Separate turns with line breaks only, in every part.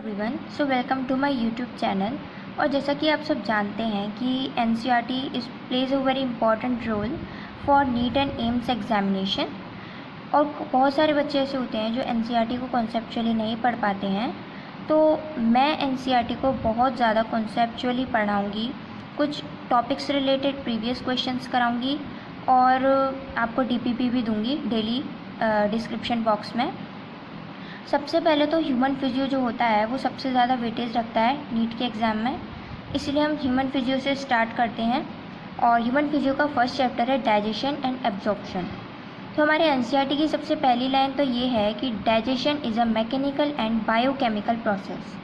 Everyone, so welcome to my YouTube channel. और जैसा कि आप सब जानते हैं कि NCERT is plays a very important role for NEET and AIIMS examination. और बहुत सारे बच्चे ऐसे होते हैं जो एनसीईआरटी को कॉन्सेप्चुअली नहीं पढ़ पाते हैं, तो मैं एनसीईआरटी को बहुत ज़्यादा कॉन्सेप्चुअली पढ़ाऊँगी। कुछ टॉपिक्स रिलेटेड प्रीवियस क्वेश्चंस कराऊँगी और आपको डीपीपी भी दूँगी डेली डिस्क्रिप्शन बॉक्स में। सबसे पहले तो ह्यूमन फिजियो जो होता है वो सबसे ज़्यादा वेटेज रखता है नीट के एग्ज़ाम में, इसलिए हम ह्यूमन फिजियो से स्टार्ट करते हैं। और ह्यूमन फिजियो का फर्स्ट चैप्टर है डाइजेशन एंड एब्जॉर्प्शन। तो हमारे एनसीईआरटी की सबसे पहली लाइन तो ये है कि digestion is a mechanical and biochemical process.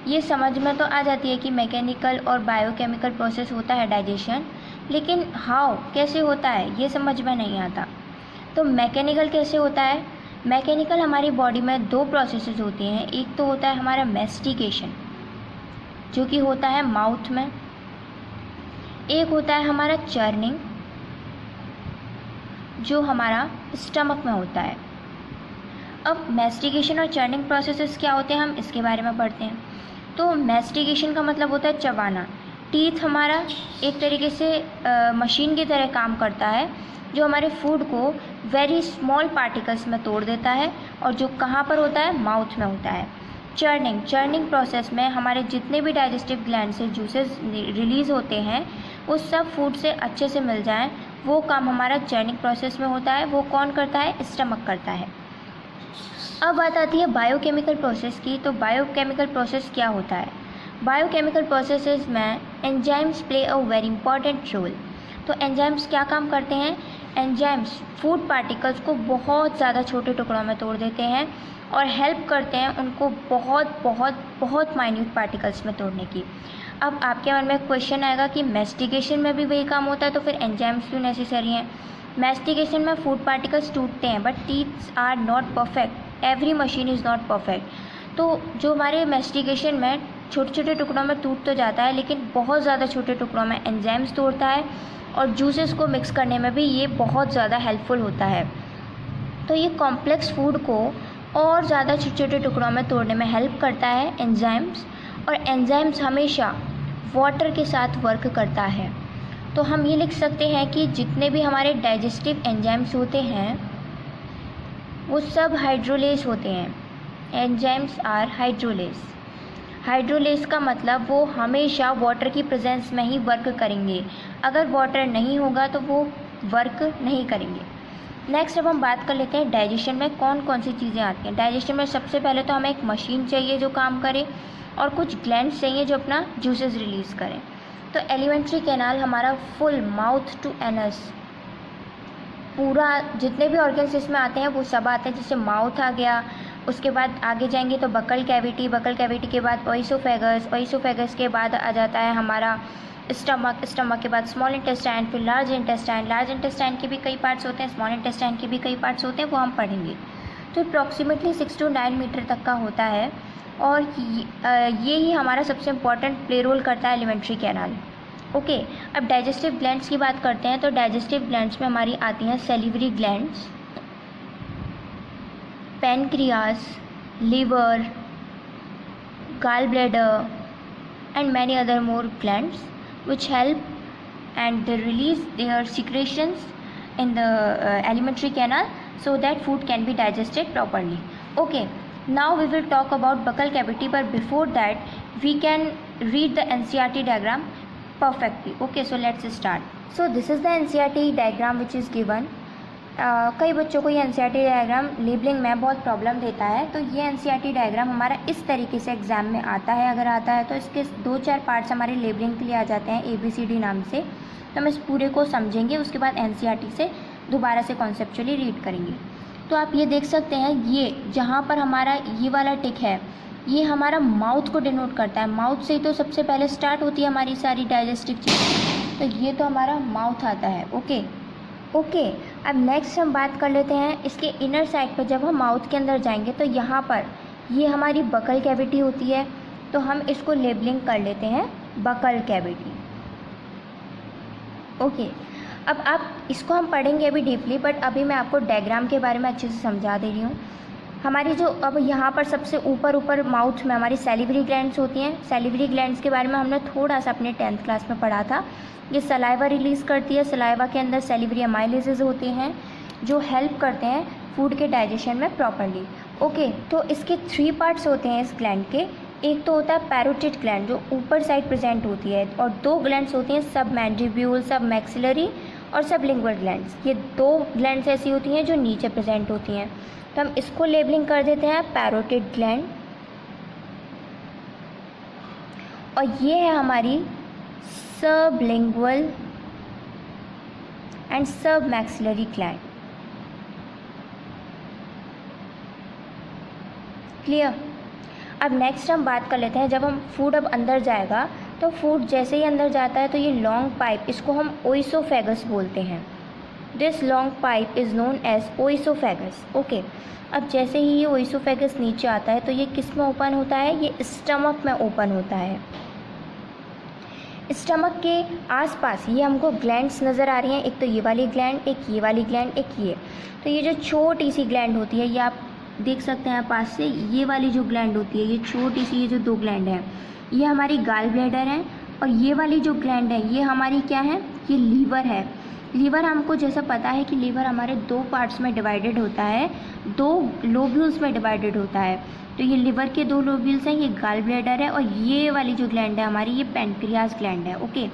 ये समझ में तो आ जाती है कि मैकेनिकल और बायोकेमिकल प्रोसेस होता है डाइजेशन, लेकिन हाउ कैसे होता है ये समझ में नहीं आता। तो मैकेनिकल कैसे होता है? मैकेनिकल हमारी बॉडी में दो प्रोसेसेस होती हैं। एक तो होता है हमारा मैस्टिकेशन जो कि होता है माउथ में, एक होता है हमारा चर्निंग जो हमारा स्टमक में होता है। अब मैस्टिकेशन और चर्निंग प्रोसेसेस क्या होते हैं हम इसके बारे में पढ़ते हैं। तो मैस्टिकेशन का मतलब होता है चबाना। टीथ हमारा एक तरीके से मशीन की तरह काम करता है जो हमारे फूड को वेरी स्मॉल पार्टिकल्स में तोड़ देता है, और जो कहाँ पर होता है? माउथ में होता है। चर्निंग प्रोसेस में हमारे जितने भी डाइजेस्टिव ग्लैंड से जूसेस रिलीज़ होते हैं वो सब फूड से अच्छे से मिल जाएं, वो काम हमारा चर्निंग प्रोसेस में होता है। वो कौन करता है? स्टमक करता है। अब बात आती है बायोकेमिकल प्रोसेस की। तो बायोकेमिकल प्रोसेस क्या होता है? बायोकेमिकल प्रोसेसेस में enzymes play a very important role. तो एंजाइम्स क्या काम करते हैं? एंजाइम्स फूड पार्टिकल्स को बहुत ज़्यादा छोटे टुकड़ों में तोड़ देते हैं और हेल्प करते हैं उनको बहुत बहुत बहुत माइन्यूट पार्टिकल्स में तोड़ने की। अब आपके मन में क्वेश्चन आएगा कि मैस्टिकेशन में भी वही काम होता है तो फिर एंजाइम्स क्यों नेसेसरी हैं? मैस्टिकेशन में फूड पार्टिकल्स टूटते हैं but teeths are not perfect, every machine is not perfect. तो जो हमारे मैस्टिकेशन में छोटे छोटे टुकड़ों में टूट तो जाता है, लेकिन बहुत ज़्यादा छोटे टुकड़ों में एंजाइम्स तोड़ता है और जूसेस को मिक्स करने में भी ये बहुत ज़्यादा हेल्पफुल होता है। तो ये कॉम्प्लेक्स फूड को और ज़्यादा छोटे छोटे टुकड़ों में तोड़ने में हेल्प करता है एंजाइम्स। और एंजाइम्स हमेशा वाटर के साथ वर्क करता है। तो हम ये लिख सकते हैं कि जितने भी हमारे डाइजेस्टिव एंजाइम्स होते हैं वो सब हाइड्रोलेस होते हैं। Enzymes are hydrolase. हाइड्रोलेस का मतलब वो हमेशा वाटर की प्रेजेंस में ही वर्क करेंगे। अगर वाटर नहीं होगा तो वो वर्क नहीं करेंगे। नेक्स्ट अब हम बात कर लेते हैं डाइजेशन में कौन कौन सी चीज़ें आती हैं। डाइजेशन में सबसे पहले तो हमें एक मशीन चाहिए जो काम करे और कुछ ग्लैंड्स चाहिए जो अपना जूसेस रिलीज़ करें। तो एलिमेंट्री कैनाल हमारा फुल माउथ टू एनस, पूरा जितने भी ऑर्गन्स इसमें आते हैं वो सब आते हैं, जैसे माउथ आ गया। उसके बाद आगे जाएंगे तो बकल कैविटी के बाद ओइसोफेगस के बाद आ जाता है हमारा स्टमक के बाद स्मॉल इंटेस्टाइन, फिर लार्ज इंटेस्टाइन के भी कई पार्ट्स होते हैं, स्मॉल इंटेस्टाइन के भी कई पार्ट्स होते हैं, वो हम पढ़ेंगे। तो अप्रॉक्सीमेटली 6 to 9 मीटर तक का होता है और ये ही हमारा सबसे इम्पॉर्टेंट प्ले रोल करता है एलिमेंट्री कैनाल। ओके, अब डाइजेस्टिव ग्लैंड्स की बात करते हैं। तो डाइजेस्टिव ग्लैंड्स में हमारी आती हैं salivary glands, pancreas, liver, gallbladder and many other more glands which help and they release their secretions in the alimentary canal so that food can be digested properly. Okay, now we will talk about buccal cavity, but before that we can read the NCERT diagram perfectly. Okay, so let's start. So this is the NCERT diagram which is given. कई बच्चों को ये NCERT diagram labelling में बहुत problem देता है। तो ये एनसीईआरटी डायग्राम हमारा इस तरीके से एग्ज़ाम में आता है। अगर आता है तो इसके 2-4 पार्ट्स हमारे लेबलिंग के लिए आ जाते हैं ABCD नाम से। तो हम इस पूरे को समझेंगे, उसके बाद एनसीईआरटी से दोबारा से कॉन्सेप्चुअली रीड करेंगे। तो आप ये देख सकते हैं, ये जहाँ पर हमारा ये वाला टिक है ये हमारा माउथ को डिनोट करता है। माउथ से ही तो सबसे पहले स्टार्ट होती है हमारी सारी डाइजेस्टिव चीज़। तो ये तो हमारा माउथ आता है। ओके, अब नेक्स्ट हम बात कर लेते हैं इसके इनर साइड पर। जब हम माउथ के अंदर जाएंगे तो यहाँ पर ये हमारी बकल कैविटी होती है, तो हम इसको लेबलिंग कर लेते हैं बकल कैविटी। ओके, अब आप इसको हम पढ़ेंगे अभी डीपली, बट अभी मैं आपको डायग्राम के बारे में अच्छे से समझा दे रही हूँ। हमारी जो अब यहाँ पर सबसे ऊपर माउथ में हमारी सैलिवरी ग्लैंड्स होती हैं। सैलिवरी ग्लैंड्स के बारे में हमने थोड़ा सा अपने 10th क्लास में पढ़ा था। ये सलाइवा रिलीज़ करती है। सलाइवा के अंदर सैलिवरी अमाइलेजेस होते हैं जो हेल्प करते हैं फूड के डाइजेशन में प्रॉपरली। ओके, तो इसके 3 पार्ट्स होते हैं इस ग्लैंड के। एक तो होता है पैरोटिड ग्लैंड जो ऊपर साइड प्रेजेंट होती है, और 2 ग्लैंड्स होती हैं सब मैंडिब्यूल, सब मैक्सिलरी और सब लिंगुअल ग्लैंड्स। ये 2 ग्लैंड्स ऐसी होती हैं जो नीचे प्रेजेंट होती हैं, तो हम इसको लेबलिंग कर देते हैं पैरोटिड ग्लैंड। और ये है हमारी सबलिंगुअल एंड सब मैक्सिलरी ग्लैंड। क्लियर। अब नेक्स्ट हम बात कर लेते हैं, जब हम फूड अब अंदर जाएगा तो फूड जैसे ही अंदर जाता है तो ये लॉन्ग पाइप, इसको हम ओइसोफेगस बोलते हैं। This long pipe is known as oesophagus. Okay, अब जैसे ही ये ओइसोफेगस नीचे आता है तो ये किस में ओपन होता है? ये स्टमक में ओपन होता है। स्टमक के आसपास ये हमको ग्लैंड्स नज़र आ रही हैं, एक तो ये वाली ग्लैंड, एक ये वाली ग्लैंड, एक ये। तो ये जो छोटी सी ग्लैंड होती है, ये आप देख सकते हैं पास से, ये वाली जो ग्लैंड होती है, ये छोटी सी, ये जो 2 ग्लैंड हैं, ये हमारी गाल ब्लैडर है। और ये वाली जो ग्लैंड है ये हमारी क्या है? ये लीवर है। लीवर हमको जैसा पता है कि लीवर हमारे 2 पार्ट्स में डिवाइडेड होता है, 2 लोब्यूल्स में डिवाइडेड होता है। तो ये लीवर के 2 लोब्यूल्स हैं, ये गाल ब्लैडर है, और ये वाली जो ग्लैंड है हमारी, ये पैनक्रियाज ग्लैंड है। ओके,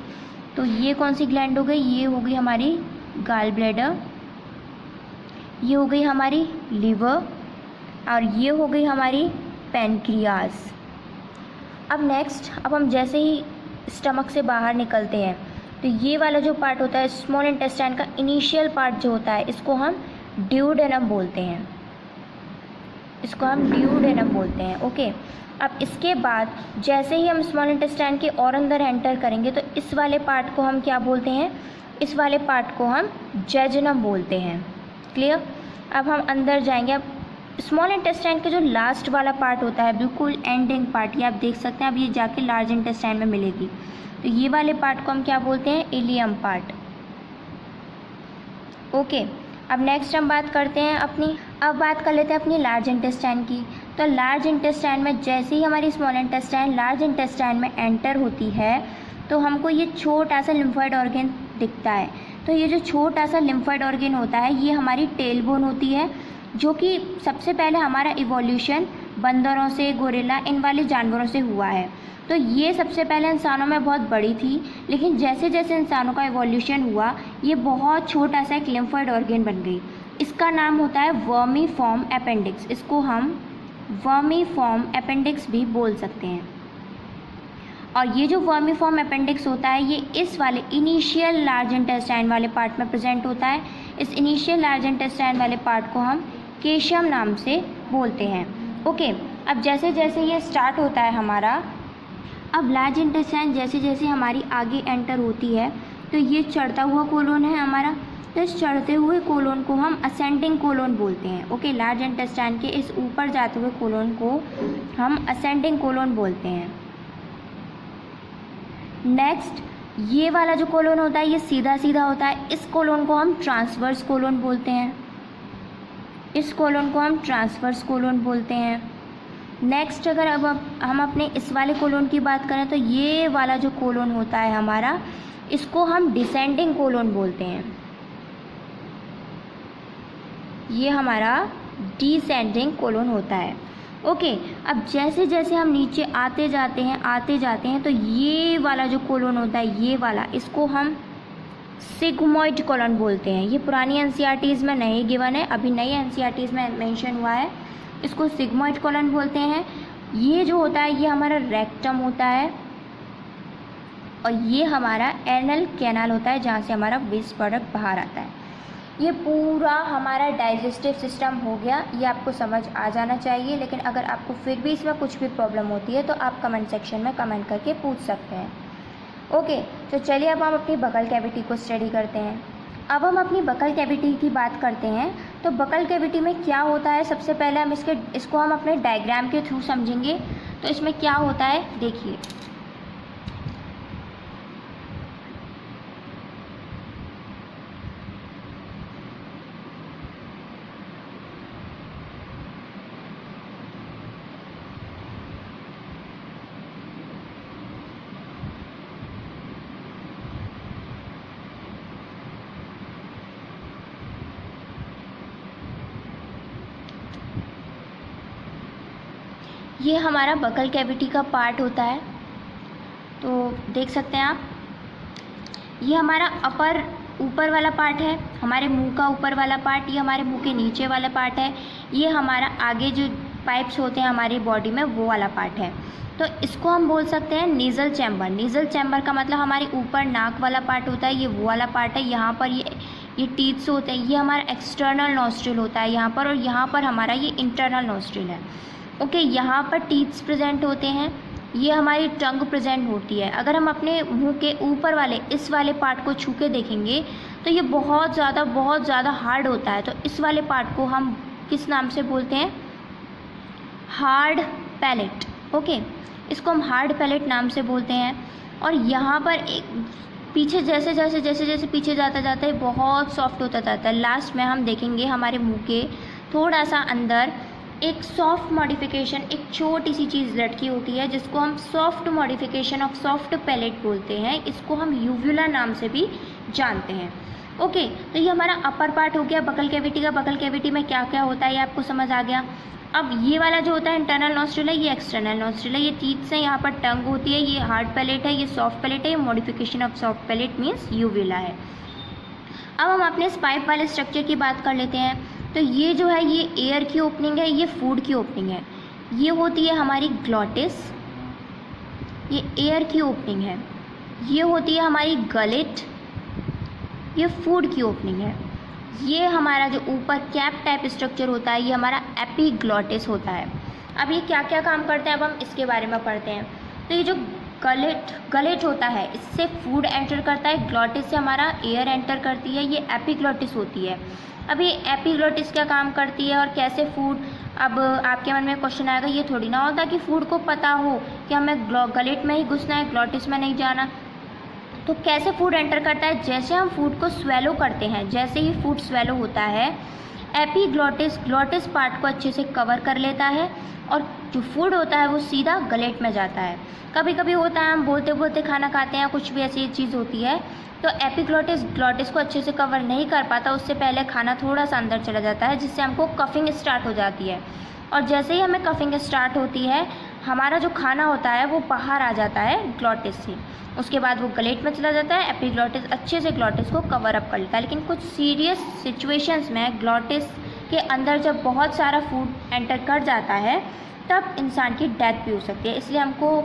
तो ये कौन सी ग्लैंड हो गई? ये हो गई हमारी गाल ब्लैडर, ये हो गई हमारी लीवर, और ये हो गई हमारी पैनक्रियाज। अब नेक्स्ट, अब हम जैसे ही स्टमक से बाहर निकलते हैं तो ये वाला जो पार्ट होता है स्मॉल इंटेस्टाइन का इनिशियल पार्ट जो होता है, इसको हम ड्यूडेनम बोलते हैं। इसको हम ड्यूडेनम बोलते हैं। ओके, अब इसके बाद जैसे ही हम स्मॉल इंटेस्टाइन के और अंदर एंटर करेंगे तो इस वाले पार्ट को हम क्या बोलते हैं? इस वाले पार्ट को हम जेजुनम बोलते हैं। क्लियर। अब हम अंदर जाएंगे। अब स्मॉल इंटेस्टाइन का जो लास्ट वाला पार्ट होता है, बिल्कुल एंडिंग पार्ट, ये आप देख सकते हैं, अब ये जाके लार्ज इंटेस्टाइन में मिलेगी। तो ये वाले पार्ट को हम क्या बोलते हैं? Ileum part. ओके, अब नेक्स्ट हम बात करते हैं अब बात कर लेते हैं अपनी लार्ज इंटेस्टाइन की। तो लार्ज इंटेस्टाइन में जैसे ही हमारी स्मॉल इंटेस्टाइन लार्ज इंटेस्टाइन में एंटर होती है तो हमको ये छोटा सा लिम्फॉइड ऑर्गन दिखता है। तो ये जो छोटा सा लिम्फॉइड ऑर्गन होता है ये हमारी टेल बोन होती है, जो कि सबसे पहले हमारा इवोल्यूशन बंदरों से, गोरिल्ला, इन वाले जानवरों से हुआ है। तो ये सबसे पहले इंसानों में बहुत बड़ी थी, लेकिन जैसे जैसे इंसानों का इवोल्यूशन हुआ ये बहुत छोटा सा एक लिम्फॉइड ऑर्गन बन गई। इसका नाम होता है वर्मीफॉर्म अपेंडिक्स। इसको हम वर्मीफॉर्म अपेंडिक्स भी बोल सकते हैं। और ये जो वर्मीफॉर्म अपेंडिक्स होता है ये इस वाले इनिशियल लार्ज इंटेस्टाइन वाले पार्ट में प्रेजेंट होता है। इस इनिशियल लार्ज इंटेस्टाइन वाले पार्ट को हम केशम नाम से बोलते हैं। ओके, अब जैसे जैसे ये स्टार्ट होता है हमारा, अब लार्ज इंटेस्टाइन जैसे जैसे हमारी आगे एंटर होती है तो ये चढ़ता हुआ कोलोन है हमारा। तो इस चढ़ते हुए कोलोन को हम असेंडिंग कोलोन बोलते हैं। ओके, लार्ज इंटेस्टाइन के इस ऊपर जाते हुए कोलोन को हम असेंडिंग कोलोन बोलते हैं। नेक्स्ट, ये वाला जो कोलोन होता है ये सीधा सीधा होता है, इस कोलोन को हम ट्रांसवर्स कोलोन बोलते हैं। इस कोलोन को हम ट्रांसवर्स कोलोन बोलते हैं। नेक्स्ट, अगर अब हम अपने इस वाले कोलोन की बात करें तो ये वाला जो कोलोन होता है हमारा, इसको हम डिसेंडिंग कोलोन बोलते हैं। ये हमारा डिसेंडिंग कोलोन होता है। ओके, अब जैसे जैसे हम नीचे आते जाते हैं तो ये वाला जो कोलोन होता है ये वाला, इसको हम सिग्मोइड कोलोन बोलते हैं। ये पुरानी एनसीईआरटीज़ में नहीं गिवन है, अभी नई एनसीईआरटीज़ में मेंशन हुआ है। इसको सिग्मोइड कोलोन बोलते हैं। ये जो होता है ये हमारा रेक्टम होता है, और ये हमारा एनल कैनाल होता है जहाँ से हमारा वेस्ट प्रोडक्ट बाहर आता है। ये पूरा हमारा डाइजेस्टिव सिस्टम हो गया, ये आपको समझ आ जाना चाहिए। लेकिन अगर आपको फिर भी इसमें कुछ भी प्रॉब्लम होती है तो आप कमेंट सेक्शन में कमेंट करके पूछ सकते हैं। ओके, तो चलिए अब हम अपनी बकल कैविटी को स्टडी करते हैं। अब हम अपनी बकल कैविटी की बात करते हैं। तो बकल कैविटी में क्या होता है, सबसे पहले हम इसको हम अपने डायग्राम के थ्रू समझेंगे। तो इसमें क्या होता है देखिए, ये हमारा बकल कैविटी का पार्ट होता है। तो देख सकते हैं आप, ये हमारा ऊपर वाला पार्ट है, हमारे मुंह का ऊपर वाला पार्ट। ये हमारे मुंह के नीचे वाला पार्ट है। ये हमारा आगे जो पाइप्स होते हैं हमारी बॉडी में, वो वाला पार्ट है। तो इसको हम बोल सकते हैं नीजल चैम्बर। नीजल चैम्बर का मतलब हमारे ऊपर नाक वाला पार्ट होता है, ये वो वाला पार्ट है। यहाँ पर ये टीथ्स होते हैं, ये हमारा एक्सटर्नल नॉस्ट्रिल होता है यहाँ पर, और यहाँ पर हमारा ये इंटरनल नॉस्ट्रिल है। ओके, यहाँ पर टीथ्स प्रेजेंट होते हैं, ये हमारी टंग प्रेजेंट होती है। अगर हम अपने मुंह के ऊपर वाले इस वाले पार्ट को छू के देखेंगे तो ये बहुत ज़्यादा हार्ड होता है। तो इस वाले पार्ट को हम किस नाम से बोलते हैं? Hard palate. ओके, इसको हम हार्ड पैलेट नाम से बोलते हैं। और यहाँ पर एक पीछे जैसे पीछे जाता है बहुत सॉफ्ट होता जाता है। लास्ट में हम देखेंगे हमारे मुंह के थोड़ा सा अंदर एक सॉफ्ट मॉडिफिकेशन, एक छोटी सी चीज़ लटकी होती है जिसको हम soft modification of soft palate बोलते हैं। इसको हम यूवुला नाम से भी जानते हैं। ओके, तो ये हमारा अपर पार्ट हो गया बकल कैविटी का। बकल कैविटी में क्या क्या होता है ये आपको समझ आ गया। अब ये वाला जो होता है इंटरनल नॉस्ट्रिल है, ये एक्सटर्नल नॉस्ट्रिल है। ये टीथ से यहाँ पर टंग होती है, ये हार्ड पैलेट है, ये सॉफ्ट पैलेट है। ये modification of soft palate means uvula है। अब हम अपने इस पाइप वाले स्ट्रक्चर की बात कर लेते हैं। तो ये जो है ये एयर की ओपनिंग है, ये फूड की ओपनिंग है। ये होती है हमारी ग्लॉटिस, ये एयर की ओपनिंग है। ये होती है हमारी गलेट, ये फूड की ओपनिंग है। ये हमारा जो ऊपर कैप टाइप स्ट्रक्चर होता है ये हमारा एपिग्लॉटिस होता है। अब ये क्या क्या काम करते हैं अब हम इसके बारे में पढ़ते हैं। तो ये जो गलेट होता है इससे फूड एंटर करता है, ग्लॉटिस से हमारा एयर एंटर करती है, ये एपिग्लॉटिस होती है। अब ये एपिग्लॉटिस क्या काम करती है और कैसे फूड, अब आपके मन में क्वेश्चन आएगा, ये थोड़ी ना होता कि फूड को पता हो कि हमें गलेट में ही घुसना है, ग्लॉटिस में नहीं जाना। तो कैसे फूड एंटर करता है? जैसे हम फूड को स्वेलो करते हैं, जैसे ही फूड स्वेलो होता है ग्लॉटिस पार्ट को अच्छे से कवर कर लेता है और जो फूड होता है वो सीधा गलेट में जाता है। कभी कभी होता है हम बोलते बोलते खाना खाते हैं, कुछ भी ऐसी चीज़ होती है तो ग्लॉटिस को अच्छे से कवर नहीं कर पाता, उससे पहले खाना थोड़ा सा अंदर चला जाता है जिससे हमको कफिंग स्टार्ट हो जाती है। और जैसे ही हमें कफिंग स्टार्ट होती है हमारा जो खाना होता है वो बाहर आ जाता है ग्लॉटिस से। उसके बाद वो गलेट में चला जाता है, एपिग्लॉटिस अच्छे से ग्लॉटिस को कवर अप कर लेता है। लेकिन कुछ सीरियस सिचुएशंस में ग्लॉटिस के अंदर जब बहुत सारा फूड एंटर कर जाता है तब इंसान की डेथ भी हो सकती है। इसलिए हमको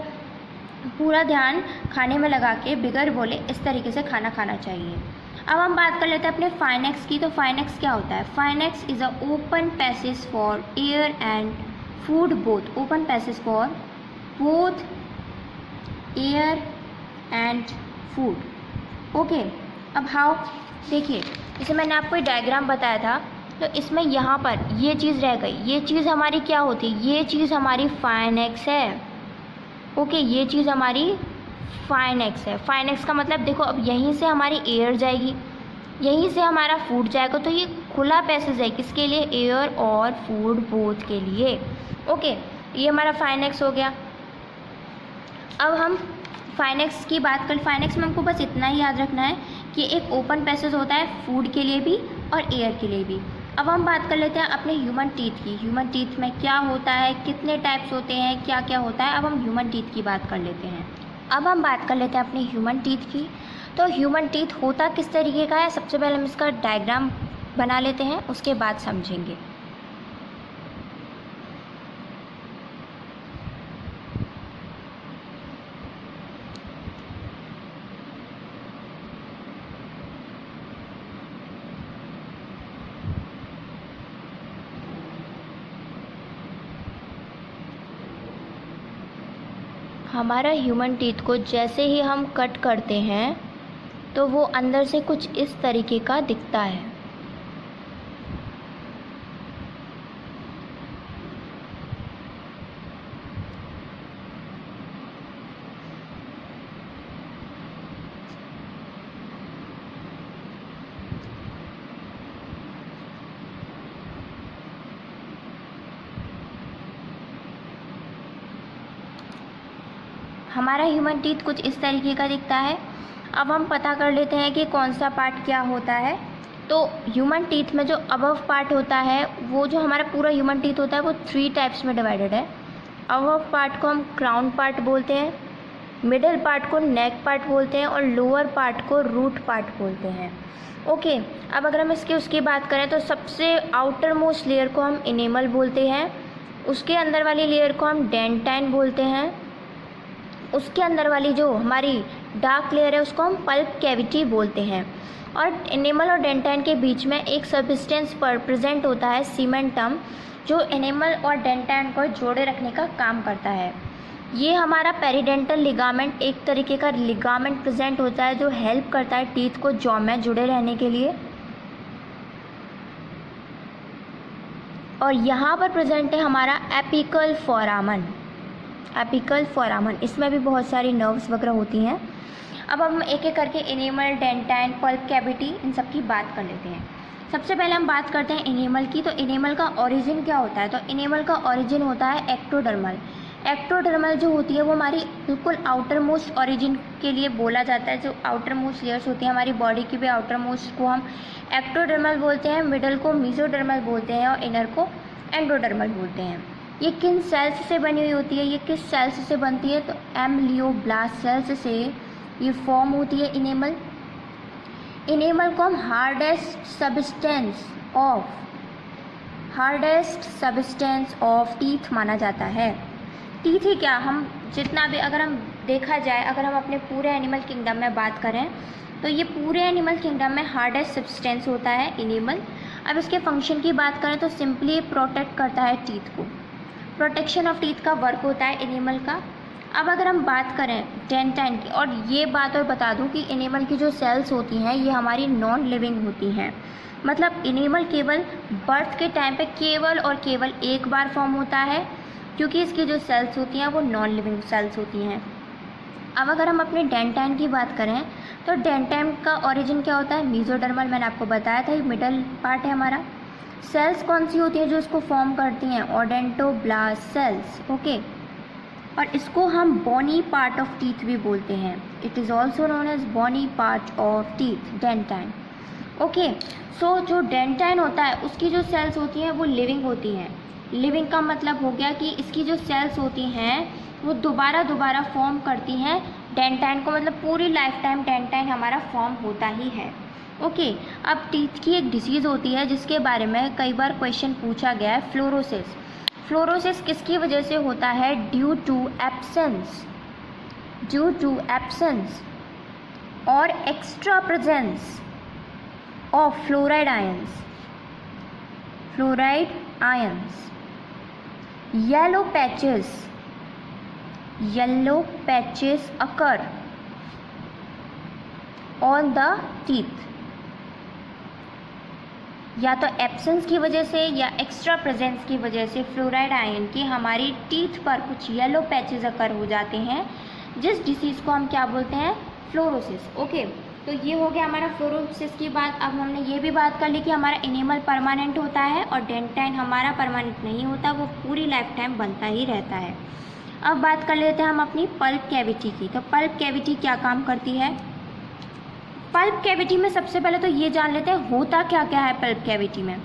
पूरा ध्यान खाने में लगा के बिगर बोले इस तरीके से खाना खाना चाहिए। अब हम बात कर लेते हैं अपने फाइनेक्स की। तो फाइनेक्स क्या होता है? Pharynx is a open passage for air and food both. Open passage for both air and food. Okay, अब हाउ, देखिए जैसे मैंने आपको डायग्राम बताया था तो इसमें यहाँ पर ये चीज़ रह गई, ये चीज़ हमारी क्या होती है? ये चीज़ हमारी फाइनेक्स है। ओके, ये चीज़ हमारी फाइनेक्स है। फाइनेक्स का मतलब देखो, अब यहीं से हमारी एयर जाएगी, यहीं से हमारा फूड जाएगा, तो ये खुला पैसेज है किसके लिए? एयर और फूड बोथ के लिए। ओके, ये हमारा फाइनेक्स हो गया। अब हम फाइनेक्स की बात कर, फाइनेक्स में हमको बस इतना ही याद रखना है कि एक ओपन पैसेज होता है फूड के लिए भी और एयर के लिए भी। अब हम बात कर लेते हैं अपने ह्यूमन टीथ की। ह्यूमन टीथ में क्या होता है, कितने टाइप्स होते हैं, क्या क्या होता है। अब हम ह्यूमन टीथ की बात कर लेते हैं। अब हम बात कर लेते हैं अपने ह्यूमन टीथ की। तो ह्यूमन टीथ होता किस तरीके का है, सबसे पहले हम इसका डायग्राम बना लेते हैं, उसके बाद समझेंगे। हमारा ह्यूमन टीथ को जैसे ही हम कट करते हैं तो वो अंदर से कुछ इस तरीके का दिखता है। हमारा ह्यूमन टीथ कुछ इस तरीके का दिखता है। अब हम पता कर लेते हैं कि कौन सा पार्ट क्या होता है। तो ह्यूमन टीथ में जो अबव पार्ट होता है, वो जो हमारा पूरा ह्यूमन टीथ होता है वो 3 टाइप्स में डिवाइडेड है। अबव पार्ट को हम क्राउन पार्ट बोलते हैं, मिडल पार्ट को नेक पार्ट बोलते हैं और लोअर पार्ट को रूट पार्ट बोलते हैं। ओके, अब अगर हम उसकी बात करें तो सबसे आउटर मोस्ट लेयर को हम इनेमल बोलते हैं, उसके अंदर वाली लेयर को हम डेंटाइन बोलते हैं, उसके अंदर वाली जो हमारी डार्क लेयर है उसको हम पल्प कैविटी बोलते हैं। और इनेमल और डेंटाइन के बीच में एक सब्सटेंस पर प्रेजेंट होता है सीमेंटम, जो इनेमल और डेंटाइन को जोड़े रखने का काम करता है। ये हमारा पेरिडेंटल लिगामेंट, एक तरीके का लिगामेंट प्रेजेंट होता है जो हेल्प करता है टीथ को जॉ में जुड़े रहने के लिए। और यहाँ पर प्रेजेंट है हमारा एपिकल फोरामन। एपिकल फोरामन, इसमें भी बहुत सारी नर्व्स वगैरह होती हैं। अब हम एक एक करके इनेमल, डेंटाइन, पल्प कैविटी, इन सब की बात कर लेते हैं। सबसे पहले हम बात करते हैं इनेमल की। तो इनेमल का ओरिजिन क्या होता है? तो इनेमल का ओरिजिन होता है एक्टोडर्मल। एक्टोडर्मल जो होती है वो हमारी बिल्कुल आउटर मोस्ट ओरिजिन के लिए बोला जाता है। जो आउटर मोस्ट लेयर्स होती हैं हमारी बॉडी की भी आउटर मोस्ट को हम एक्टोडर्मल बोलते हैं, मिडल को मीजोडर्मल बोलते हैं और इनर को एंडोडर्मल बोलते हैं। ये किन सेल्स से बनी हुई होती है? ये किस सेल्स से बनती है? तो एम्ब्लियोब्लास्ट सेल्स से ये फॉर्म होती है इनेमल। इनेमल को हम हार्डेस्ट सब्सटेंस ऑफ टीथ माना जाता है। टीथ ही क्या, हम जितना भी अगर हम देखा जाए, अगर हम अपने पूरे एनिमल किंगडम में बात करें तो ये पूरे एनिमल किंगडम में हार्डेस्ट सब्सटेंस होता है इनेमल। अब इसके फंक्शन की बात करें तो सिंपली प्रोटेक्ट करता है टीथ को। प्रोटेक्शन ऑफ टीथ का वर्क होता है इनेमल का। अब अगर हम बात करें डेंटाइन की, और ये बात और बता दूं कि इनेमल की जो सेल्स होती हैं ये हमारी नॉन लिविंग होती हैं। मतलब इनेमल केवल बर्थ के टाइम पे केवल और केवल एक बार फॉर्म होता है, क्योंकि इसकी जो सेल्स होती हैं वो नॉन लिविंग सेल्स होती हैं। अब अगर हम अपने डेंटाइन की बात करें तो डेंटाइन का ओरिजिन क्या होता है? मीजोडर्मल, मैंने आपको बताया था, ये मिडल पार्ट है हमारा। सेल्स कौन सी होती हैं जो इसको फॉर्म करती हैं? Odontoblast sales. ओके, और इसको हम बोनी पार्ट ऑफ टीथ भी बोलते हैं। It is also known as bony part of teeth, dentine. Okay, so जो डेंटाइन होता है उसकी जो सेल्स होती हैं वो लिविंग होती हैं। लिविंग का मतलब हो गया कि इसकी जो सेल्स होती हैं वो दोबारा फॉर्म करती हैं डेंटाइन को, मतलब पूरी लाइफ टाइम डेंटाइन हमारा फॉर्म होता ही है। ओके, अब टीथ की एक डिसीज़ होती है जिसके बारे में कई बार क्वेश्चन पूछा गया है, फ्लोरोसिस। फ्लोरोसिस किसकी वजह से होता है? ड्यू टू एब्सेंस और extra presence of fluoride ions. Yellow patches occur on the teeth, या तो एब्सेंस की वजह से या एक्स्ट्रा प्रेजेंस की वजह से फ्लोराइड आयन की हमारी टीथ पर कुछ येलो पैचेस अकर हो जाते हैं, जिस डिसीज़ को हम क्या बोलते हैं? फ्लोरोसिस। ओके, तो ये हो गया हमारा फ्लोरोसिस की बात। अब हमने ये भी बात कर ली कि हमारा इनेमल परमानेंट होता है और डेंटाइन हमारा परमानेंट नहीं होता, वो पूरी लाइफ टाइम बनता ही रहता है। अब बात कर लेते हैं हम अपनी पल्प कैविटी की। तो पल्प कैविटी क्या काम करती है? पल्प कैविटी में सबसे पहले तो ये जान लेते हैं होता क्या क्या है पल्प कैविटी में।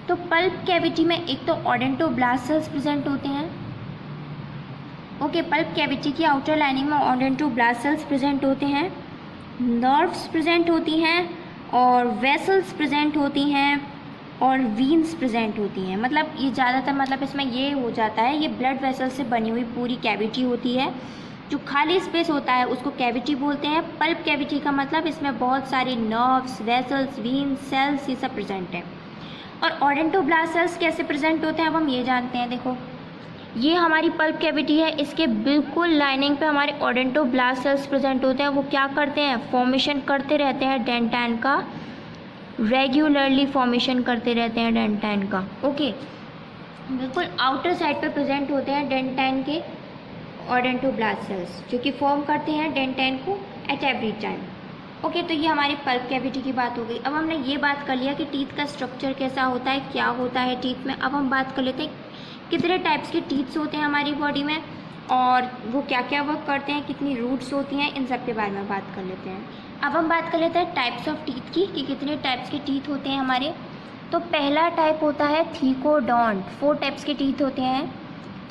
तो पल्प कैविटी में एक तो ओडेंटोब्लास्ट सेल्स प्रेजेंट होते हैं। ओके, पल्प कैविटी की आउटर लाइनिंग में ओडेंटोब्लास्ट सेल्स प्रेजेंट होते हैं, नर्व्स प्रेजेंट होती हैं और वेसल्स प्रेजेंट होती हैं और वीन्स प्रेजेंट होती हैं। मतलब ये ज़्यादातर मतलब इसमें ये हो जाता है, ये ब्लड वेसल से बनी हुई पूरी कैविटी होती है। जो खाली स्पेस होता है उसको कैविटी बोलते हैं। पल्प कैविटी का मतलब इसमें बहुत सारी नर्व्स, वेसल्स, वीन्स, सेल्स ये सब प्रेजेंट हैं। और ओडेंटोब्लास्ट सेल्स कैसे प्रेजेंट होते हैं अब हम ये जानते हैं। देखो, ये हमारी पल्प कैविटी है, इसके बिल्कुल लाइनिंग पे हमारे ओडेंटोब्लास्ट सेल्स प्रेजेंट होते हैं। वो क्या करते हैं? फॉर्मेशन करते रहते हैं डेंटाइन का, रेगुलरली फॉर्मेशन करते रहते हैं डेंटाइन का। ओके, बिल्कुल आउटर साइड पे प्रेजेंट होते हैं डेंटाइन के ओडेंटोब्लास्ट सेल्स, जो कि फॉर्म करते हैं डेंटाइन को एट एवरी टाइम। ओके, तो ये हमारी पल्प कैविटी की बात हो गई। अब हमने ये बात कर लिया कि टीथ का स्ट्रक्चर कैसा होता है, क्या होता है टीथ में। अब हम बात कर लेते हैं कितने टाइप्स के टीथ्स होते हैं हमारी बॉडी में और वो क्या क्या वर्क करते हैं, कितनी रूट्स होती हैं, इन सब के बारे में बात कर लेते हैं। अब हम बात कर लेते हैं टाइप्स ऑफ टीथ की कि कितने टाइप्स के टीथ होते हैं हमारे। तो पहला टाइप होता है थीकोडोंट। 4 टाइप्स के टीथ होते हैं।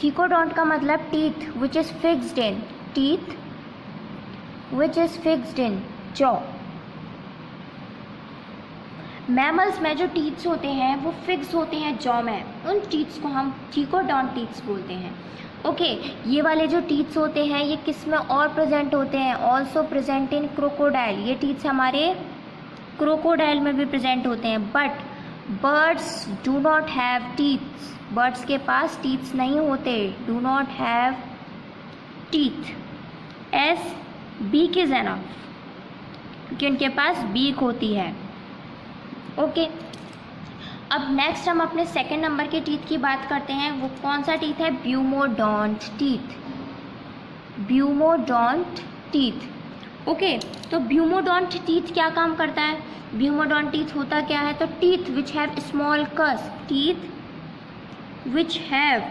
थीकोडोंट का मतलब teeth which is fixed in, teeth which is fixed in jaw. Mammals में जो टीथ्स होते हैं वो फिक्स होते हैं जॉ में, उन टीथ्स को हम थीकोडोंट टीथ्स बोलते हैं। ओके, ये वाले जो टीथ्स होते हैं ये किस में और प्रेजेंट होते हैं, ऑल्सो प्रेजेंट इन क्रोकोडाइल। ये टीथ्स हमारे क्रोकोडाइल में भी प्रेजेंट होते हैं। But birds do not have teeths, birds के पास टीथ्स नहीं होते, do not have teeth, as beak is enough, क्योंकि उनके पास बीक होती है। ओके, अब नेक्स्ट हम अपने सेकंड नंबर के टीथ की बात करते हैं। वो कौन सा टीथ है, ब्यूमोडोंट टीथ, ब्यूमोडोंट टीथ। ओके, तो ब्यूमोडोंट टीथ क्या काम करता है, ब्यूमोडोंट टीथ होता क्या है, तो teeth which have small cusp, teeth which have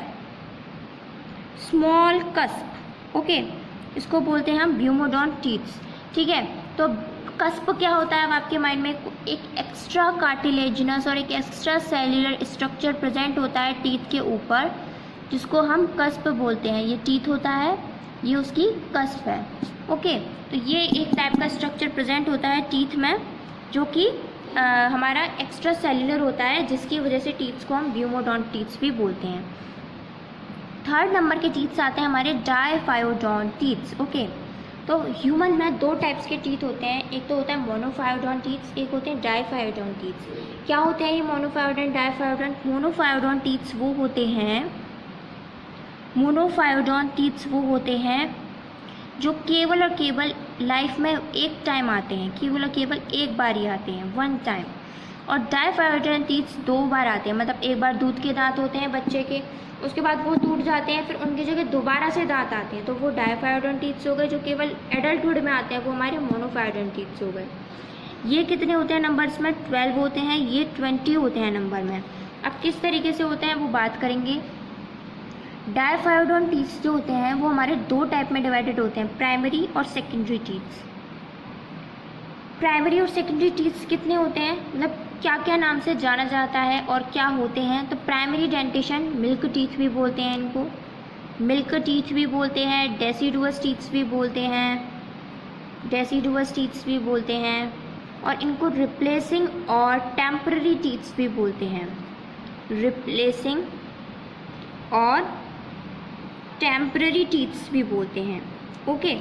small cusp. Okay, इसको बोलते हैं हम ब्यूमोडोंट टीथ्स। ठीक है, तो कस्प क्या होता है, अब आपके माइंड में एक एक्स्ट्रा कार्टिलेजिनस और एक एक्स्ट्रा सेल्यूलर स्ट्रक्चर प्रेजेंट होता है टीथ के ऊपर, जिसको हम कस्प बोलते हैं। ये टीथ होता है, ये उसकी कस्प है। ओके, तो ये एक टाइप का स्ट्रक्चर प्रेजेंट होता है टीथ में, जो कि हमारा एक्स्ट्रा सेल्यूलर होता है, जिसकी वजह से टीथ्स को हम ब्यूमोडोंट टीथ्स भी बोलते हैं। थर्ड नंबर के टीथ्स आते हैं हमारे डायफायोडोंट टीथ्स। ओके, तो ह्यूमन में दो टाइप्स के टीथ होते हैं, एक तो होता है मोनोफायोडोंट टीथ्स, एक होते हैं डायफायोडोंट टीथ्स। क्या होते हैं ये मोनोफायोडोंट डायफायोडोंट, मोनोफायोडोंट टीथ्स वो होते हैं, मोनोफायोडोंट टीथ्स वो होते हैं जो केवल और केवल लाइफ में एक टाइम आते हैं, केवल और केवल एक बार ही आते हैं, वन टाइम। और डायफायोडोंट टीथ्स दो बार आते हैं, मतलब एक बार दूध के दांत होते हैं बच्चे के, उसके बाद वो टूट जाते हैं, फिर उनकी जगह दोबारा से दांत आते हैं, तो वो डायफायोडोंट टीथ्स हो गए। जो केवल एडल्टहुड में आते हैं वो हमारे मोनोफायोडोंट टीथ्स हो गए। ये कितने होते हैं नंबर्स में, 12 होते हैं, ये 20 होते हैं नंबर में। अब किस तरीके से होते हैं वो बात करेंगे। डायफायोडोंट टीथ्स जो होते हैं वो हमारे दो टाइप में डिवाइडेड होते हैं, प्राइमरी और सेकेंडरी टीथ्स। प्राइमरी और सेकेंडरी टीथ्स कितने होते हैं, मतलब क्या क्या नाम से जाना जाता है और क्या होते हैं। तो प्राइमरी डेंटेशन, मिल्क टीथ भी बोलते हैं इनको, मिल्क टीथ भी बोलते हैं, डेसिडुअस टीथ्स भी बोलते हैं, डेसिडुअस टीथ्स भी बोलते हैं, और इनको रिप्लेसिंग और टेम्पररी टीथ्स भी बोलते हैं, रिप्लेसिंग और टेम्पररी टीथ्स भी बोलते हैं। ओके,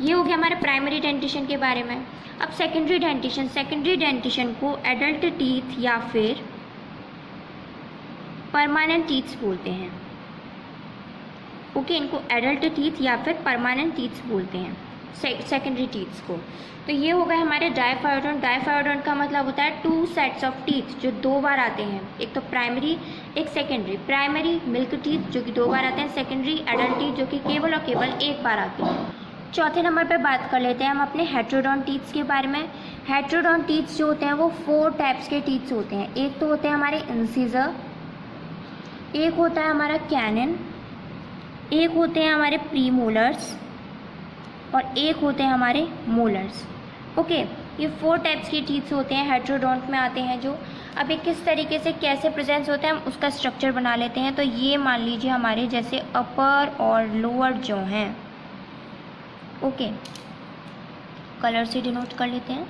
ये हो गया हमारे प्राइमरी डेंटिशन के बारे में। अब सेकेंडरी डेंटिशन, सेकेंडरी डेंटिशन को एडल्ट टीथ या फिर परमानेंट टीथ्स बोलते हैं। ओके, इनको एडल्ट टीथ या फिर परमानेंट टीथ्स बोलते हैं सेकेंडरी टीथ्स को। तो ये हो गए हमारे डायफायोडोंट। डायफायोडोंट का मतलब होता है 2 सेट्स ऑफ टीथ जो दो बार आते हैं, एक तो प्राइमरी एक सेकेंडरी। प्राइमरी मिल्क टीथ जो कि दो बार आते हैं, सेकेंडरी एडल्ट टीथ जो कि केवल और केवल एक बार आते हैं। चौथे नंबर पे बात कर लेते हैं हम अपने हेट्रोडोंट टीथ्स के बारे में। हेट्रोडोंट टीथ्स जो होते हैं वो 4 टाइप्स के टीथ्स होते हैं। एक तो होते हैं हमारे इंसीजर, एक होता है हमारा कैनिन, एक होते हैं हमारे प्रीमोलर्स और एक होते हैं हमारे मोलर्स। ओके, ये 4 टाइप्स के टीथ्स होते हैं, हेट्रोडोंट में आते हैं जो। अब ये किस तरीके से कैसे प्रेजेंस होते हैं हम उसका स्ट्रक्चर बना लेते हैं। तो ये मान लीजिए हमारे जैसे अपर और लोअर जो हैं, ओके, कलर से डिनोट कर लेते हैं।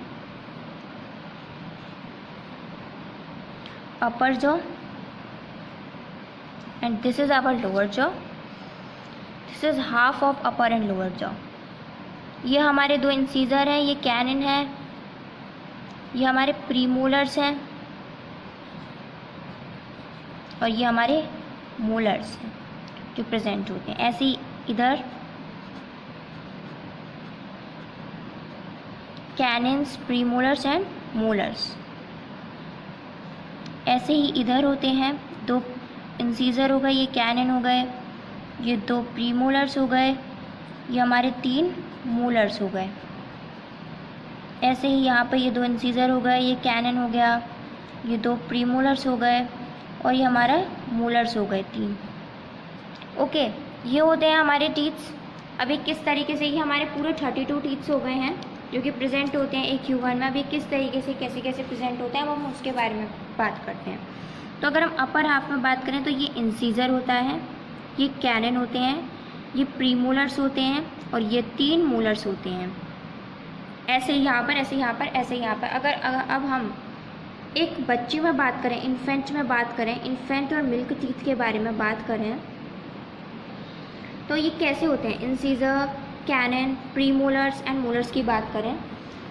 Upper jaw and this is our lower jaw, this is half of upper and lower jaw. ये हमारे 2 इंसीजर हैं, ये कैनिन है, ये हमारे प्रीमोलर्स हैं और ये हमारे मोलर्स हैं जो प्रेजेंट होते हैं। ऐसे ही इधर कैनिन्स, प्रीमोलर्स एंड मोलर्स, ऐसे ही इधर होते हैं। 2 इंसीजर हो गए, ये कैनिन हो गए, ये 2 प्रीमोलर्स हो गए, ये हमारे 3 मोलर्स हो गए। ऐसे ही यहाँ पे ये 2 इंसीजर हो गए, ये कैनिन हो गया, ये 2 प्रीमोलर्स हो गए और ये हमारा मोलर्स हो गए 3। ओके, ये होते हैं हमारे टीथ्स। अभी किस तरीके से ये हमारे पूरे 32 टीथ्स हो गए हैं जो कि प्रेजेंट होते हैं एक ह्यूमन में। अभी किस तरीके से कैसे कैसे प्रेजेंट होते हैं वो हम उसके बारे में बात करते हैं। तो अगर हम अपर हाफ में बात करें तो ये इंसीजर होता है, ये कैनन होते हैं, ये प्रीमोलर्स होते हैं और ये 3 मोलर्स होते हैं। ऐसे यहाँ पर, ऐसे यहाँ पर, ऐसे यहाँ पर। अगर अब हम एक बच्ची में बात करें, इन्फेंट में बात करें, इन्फेंट और मिल्क टीथ के बारे में बात करें तो ये कैसे होते हैं, incisor, canine, premolars and molars की बात करें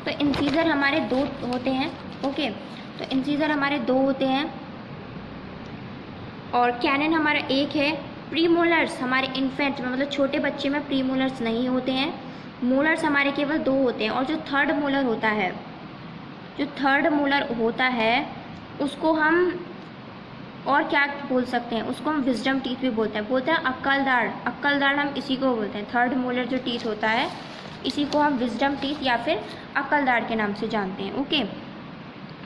तो इंसीजर हमारे 2 होते हैं। ओके, तो इंसीजर हमारे 2 होते हैं और कैनन हमारा 1 है। प्रीमोलर्स हमारे इन्फेंट में, मतलब छोटे बच्चे में प्रीमोलर्स नहीं होते हैं। मोलर्स हमारे केवल 2 होते हैं। और जो थर्ड मोलर होता है, उसको हम और क्या बोल सकते हैं, उसको हम विजडम टीथ भी बोलते हैं अक्कलदाड़ हम इसी को बोलते हैं। थर्ड मोलर जो टीथ होता है, इसी को हम विजडम टीथ या फिर अक्कलदाड़ के नाम से जानते हैं। ओके,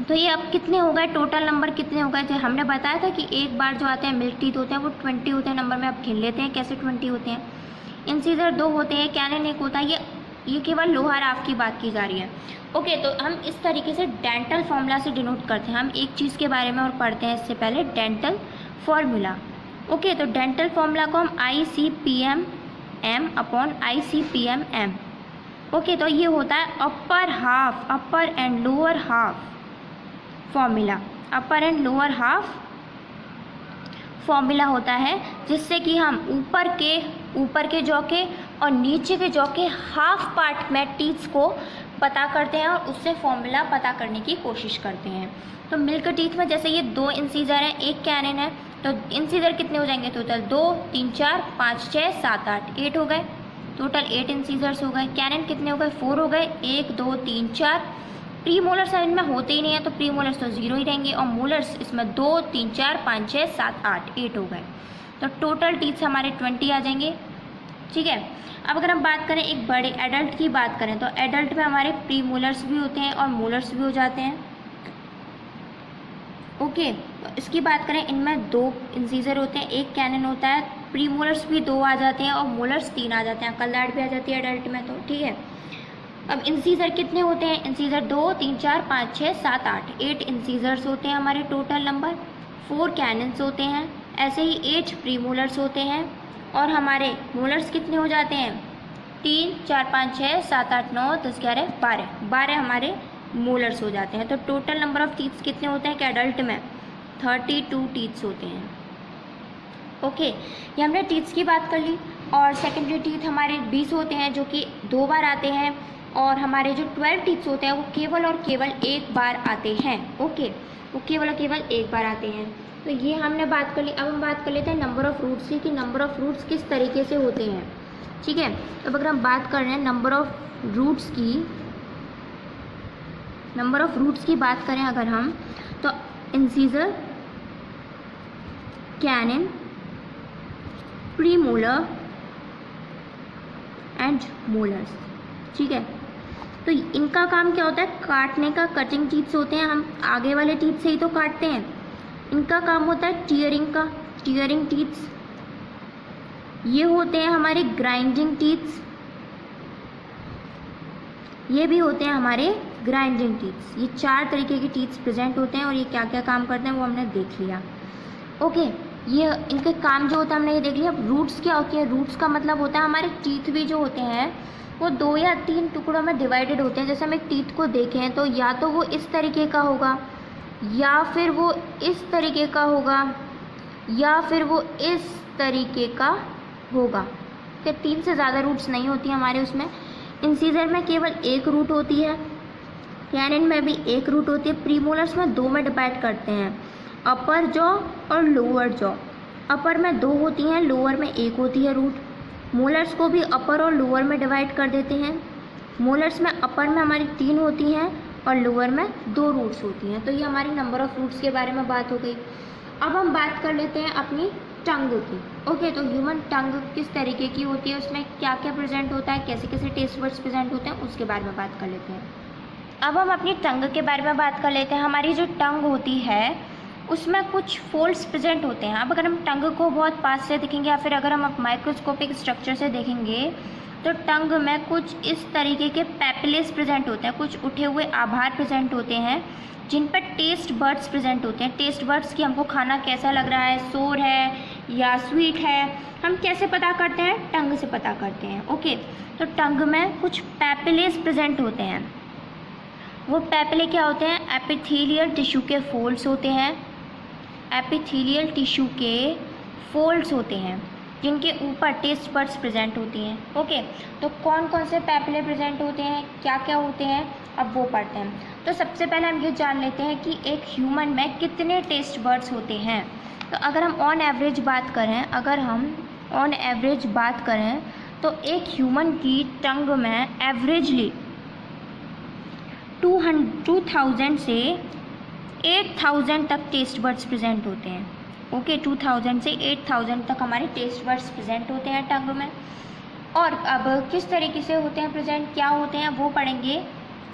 तो ये अब कितने हो गए, टोटल नंबर कितने हो गए। हमने बताया था कि एक बार जो आते हैं मिल्क टीथ होते हैं वो 20 होते हैं नंबर में। अब गिन लेते हैं कैसे 20 होते हैं। इंसीजर 2 होते हैं, कैनन 1 होता है। ये केवल लोअर हाफ की बात की जा रही है। ओके, तो हम इस तरीके से डेंटल फॉर्मूला से डिनोट करते हैं। हम एक चीज़ के बारे में और पढ़ते हैं इससे पहले, डेंटल फार्मूला। ओके, तो डेंटल फार्मूला को हम ICPM अपॉन ICPM। ओके, तो ये होता है upper and lower half formula. Upper and lower half formula होता है, जिससे कि हम ऊपर के जॉ के और नीचे के जॉ के हाफ पार्ट में टीथ्स को पता करते हैं और उससे फॉर्मूला पता करने की कोशिश करते हैं। तो मिल्क टीथ में जैसे ये 2 इंसीजर हैं, 1 कैनन है, तो इंसीजर कितने हो जाएंगे टोटल, 2 3 4 5 6 7 8 8 हो गए। टोटल 8 इंसीजर्स हो गए। कैनन कितने हो गए, 4 हो गए, 1 2 3 4। प्री मोलर्स इनमें होते ही नहीं है तो प्री मोलर्स तो 0 ही रहेंगे और मोलर्स इसमें 2 3 4 5 6 7 8 8 हो गए। तो टोटल टीथ्स हमारे 20 आ जाएंगे। ठीक है, अब अगर हम बात करें एक बड़े एडल्ट की बात करें तो एडल्ट में हमारे प्री मोलर्स भी होते हैं और मोलर्स भी हो जाते हैं। ओके, तो इसकी बात करें, इनमें 2 इंसीजर होते हैं, 1 कैनन होता है। प्री मोलर्स भी 2 आ जाते हैं और मोलर्स 3 आ जाते हैं। अक्कलदाड़ भी आ जाती है एडल्ट में। तो ठीक है, अब इंसीजर कितने होते हैं, इंसीजर 2 3 4 5 6 7 8 8 इंसीजर्स होते हैं हमारे टोटल नंबर। 4 कैनन्स होते हैं, ऐसे ही 8 प्री मोलर्स होते हैं और हमारे मोलर्स कितने हो जाते हैं, 3 4 5 6 7 8 9 10 11 12 हमारे मोलर्स हो जाते हैं। तो टोटल नंबर ऑफ टीथ्स कितने होते हैं कि एडल्ट में 32 टीथ्स होते हैं। ओके, ये हमने टीथ्स की बात कर ली। और सेकेंडरी टीथ हमारे 20 होते हैं जो कि 2 बार आते हैं और हमारे जो 12 टीथ्स होते हैं वो केवल और केवल 1 बार आते हैं। ओके, वो केवल और केवल 1 बार आते हैं। तो ये हमने बात कर ली। अब हम बात कर लेते हैं नंबर ऑफ़ रूट्स की, कि नंबर ऑफ़ रूट्स किस तरीके से होते हैं। ठीक है, अब अगर हम बात कर रहे हैं नंबर ऑफ़ रूट्स की बात करें अगर हम, तो incisor, canine, premolar and molars. ठीक है, तो इनका काम क्या होता है, काटने का, कटिंग टीथ्स होते हैं। हम आगे वाले टीथ से ही तो काटते हैं। इनका काम होता है टीयरिंग का, टीयरिंग टीथ्स। ये होते हैं हमारे ग्राइंडिंग टीथ्स, ये भी होते हैं हमारे ग्राइंडिंग टीथ्स। ये 4 तरीके के टीथ्स प्रेजेंट होते हैं और ये क्या क्या काम करते हैं वो हमने देख लिया। ओके, ये इनके काम जो होता है हमने ये देख लिया। अब रूट्स क्या होती है, रूट्स का मतलब होता है हमारे टीथ भी जो होते हैं वो 2 या 3 टुकड़ों में डिवाइडेड होते हैं। जैसे हम एक टीथ को देखें तो या तो वो इस तरीके का होगा या फिर वो इस तरीके का होगा या फिर वो इस तरीके का होगा। तो 3 से ज़्यादा रूट्स नहीं होती हमारे उसमें। इंसीजर में केवल 1 रूट होती है, कैनन में भी 1 रूट होती है। प्रीमोलर्स में 2 में डिवाइड करते हैं, अपर जॉ और लोअर जॉ। अपर में 2 होती हैं, लोअर में 1 होती है रूट। मोलर्स को भी अपर और लोअर में डिवाइड कर देते हैं। मोलर्स में अपर में हमारी 3 होती हैं और लोअर में 2 रूट्स होती हैं। तो ये हमारी नंबर ऑफ़ रूट्स के बारे में बात हो गई। अब हम बात कर लेते हैं अपनी टंग की। ओके, तो ह्यूमन टंग किस तरीके की होती है, उसमें क्या क्या प्रेजेंट होता है, कैसे कैसे टेस्ट वर्ड्स प्रेजेंट होते हैं, उसके बारे में बात कर लेते हैं। अब हम अपनी टंग के बारे में बात कर लेते हैं। हमारी जो टंग होती है उसमें कुछ फोल्ड्स प्रेजेंट होते हैं। अब अगर हम टंग को बहुत पास से देखेंगे या फिर अगर हम माइक्रोस्कोपिक स्ट्रक्चर से देखेंगे तो टंग में कुछ इस तरीके के पैपिलेस प्रेजेंट होते हैं, कुछ उठे हुए आभार प्रेजेंट होते हैं जिन पर टेस्ट बर्ड्स प्रेजेंट होते हैं। टेस्ट बर्ड्स की हमको खाना कैसा लग रहा है, सोर है या स्वीट है, हम कैसे पता करते हैं? टंग से पता करते हैं। ओके, तो टंग में कुछ पैपिलेस प्रेजेंट होते हैं। वो पैपिले क्या होते हैं? एपिथेलियल टिश्यू के फोल्ड्स होते हैं, एपिथेलियल टिश्यू के फोल्ड्स होते हैं जिनके ऊपर टेस्ट बड्स प्रेजेंट होती हैं। ओके, तो कौन कौन से पैपिले प्रेजेंट होते हैं, क्या क्या होते हैं, अब वो पढ़ते हैं। तो सबसे पहले हम ये जान लेते हैं कि एक ह्यूमन में कितने टेस्ट बड्स होते हैं। तो अगर हम ऑन एवरेज बात करें तो एक ह्यूमन की टंग में एवरेजली 2000 से 8000 तक टेस्ट बड्स प्रेजेंट होते हैं। ओके, 2000 से 8000 तक हमारे टेस्ट बड्स प्रेजेंट होते हैं टंग में। और अब किस तरीके से होते हैं प्रेजेंट, क्या होते हैं, वो पढ़ेंगे।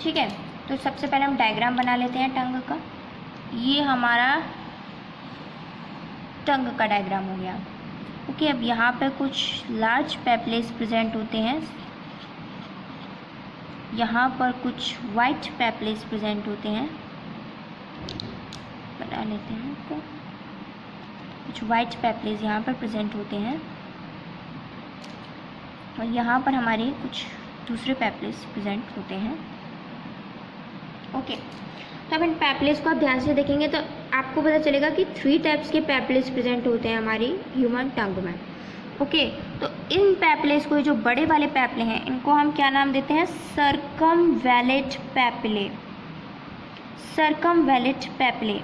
ठीक है, तो सबसे पहले हम डायग्राम बना लेते हैं टंग का। ये हमारा टंग का डायग्राम हो गया। ओके, अब यहाँ पे कुछ लार्ज पैपिलेस प्रेजेंट होते हैं, यहाँ पर कुछ वाइट पैपिलेस प्रेजेंट होते हैं, बना लेते हैं तो कुछ वाइट पैपिलेस यहाँ पर प्रेजेंट होते हैं, और यहाँ पर हमारे कुछ दूसरे पैपिलेस प्रेजेंट होते हैं। ओके, तो अब इन पैपिलेस को आप ध्यान से देखेंगे तो आपको पता चलेगा कि 3 टाइप्स के पैपिलेस प्रेजेंट होते हैं हमारी ह्यूमन टंग में। ओके, तो इन पैपिलेस को, जो बड़े वाले पैपिले हैं, इनको हम क्या नाम देते हैं? सर्कमवैलेट पैपिले। सर्कमवैलेट पैपिले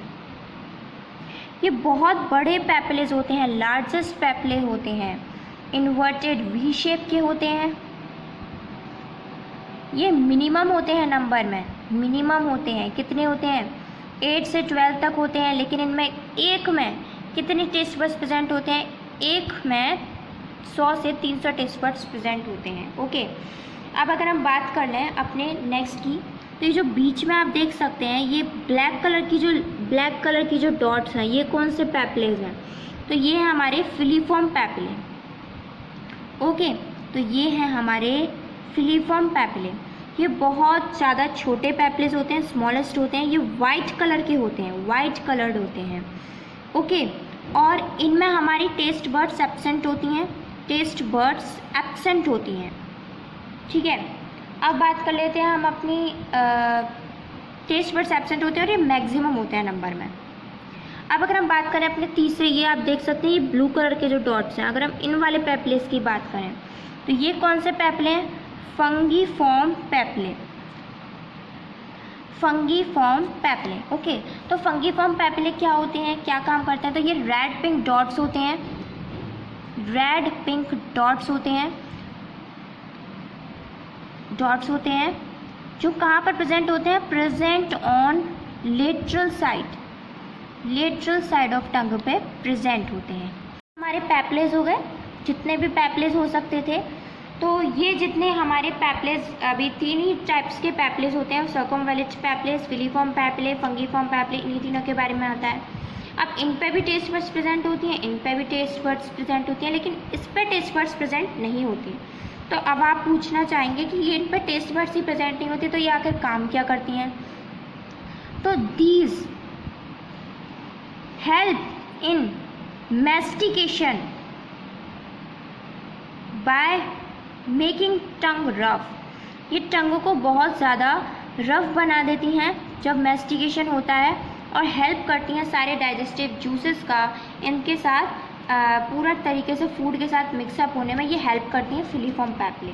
ये बहुत बड़े पैपिलेस होते हैं, लार्जेस्ट पैपिले होते हैं, इन्वर्टेड वी शेप के होते हैं। ये मिनिमम होते हैं नंबर में, मिनिमम होते हैं, कितने होते हैं? 8 से 12 तक होते हैं, लेकिन इनमें एक में कितने टेस्ट बड्स प्रेजेंट होते हैं? एक में 100 से 300 टेस्ट बड्स प्रेजेंट होते हैं। ओके, अब अगर हम बात कर लें अपने नेक्स्ट की, तो ये जो बीच में आप देख सकते हैं, ये ब्लैक कलर की जो डॉट्स हैं, ये कौन से पैपिलेस हैं? तो ये हैं हमारे फिलीफॉर्म पैपिले। ओके, तो ये हैं हमारे फिलीफॉर्म पैपिले। ये बहुत ज़्यादा छोटे पैपिलेस होते हैं, स्मॉलेस्ट होते हैं, ये वाइट कलर के होते हैं, वाइट कलर्ड होते हैं। ओके, और इनमें हमारी टेस्ट बड्स एब्सेंट होती हैं, टेस्ट बड्स एब्सेंट होती हैं। ठीक है, अब बात कर लेते हैं हम अपनी टेस्ट बड्स एब्सेंट होते हैं और ये मैक्सिमम होते हैं नंबर में। अब अगर हम बात करें अपने तीसरे, ये आप देख सकते हैं, ये ब्लू कलर के जो डॉट्स हैं, अगर हम इन वाले पैपिलेस की बात करें तो ये कौन से पैपिले हैं? फंगीफॉर्म पैपिले। फंगीफॉर्म पैपिले। ओके, तो फंगीफॉर्म पैपिले क्या होते हैं, क्या काम करते हैं? तो ये रेड पिंक डॉट्स होते हैं, रेड पिंक डॉट्स होते हैं, जो कहाँ पर प्रेजेंट होते हैं? Present on lateral side of tongue पे प्रेजेंट होते हैं। हमारे पैपिलेस हो गए, जितने भी पैपिलेस हो सकते थे। तो ये जितने हमारे पैपिलेस, अभी 3 ही टाइप्स के पैपिलेस होते हैं, सर्कमवैलेट पैपिलेस, फिलीफॉर्म पैपिले, फंगीफॉर्म पैपिले, इन्हीं तीनों के बारे में आता है। अब इन पे भी टेस्ट बड्स प्रेजेंट होती हैं, इन पे भी टेस्ट बड्स प्रेजेंट होती हैं, लेकिन इस पे टेस्ट बड्स प्रेजेंट नहीं होती। तो अब आप पूछना चाहेंगे कि ये इन पे टेस्ट बड्स ही प्रेजेंट नहीं होती, तो ये आखिर काम क्या करती हैं? तो these help in mastication by making tongue rough. ये टंग को बहुत ज़्यादा रफ बना देती हैं जब मैस्टिकेशन होता है, और हेल्प करती हैं सारे डाइजेस्टिव जूसेस का इनके साथ पूरा तरीके से फूड के साथ मिक्सअप होने में ये हेल्प करती हैं फिलीफॉर्म पैपिले।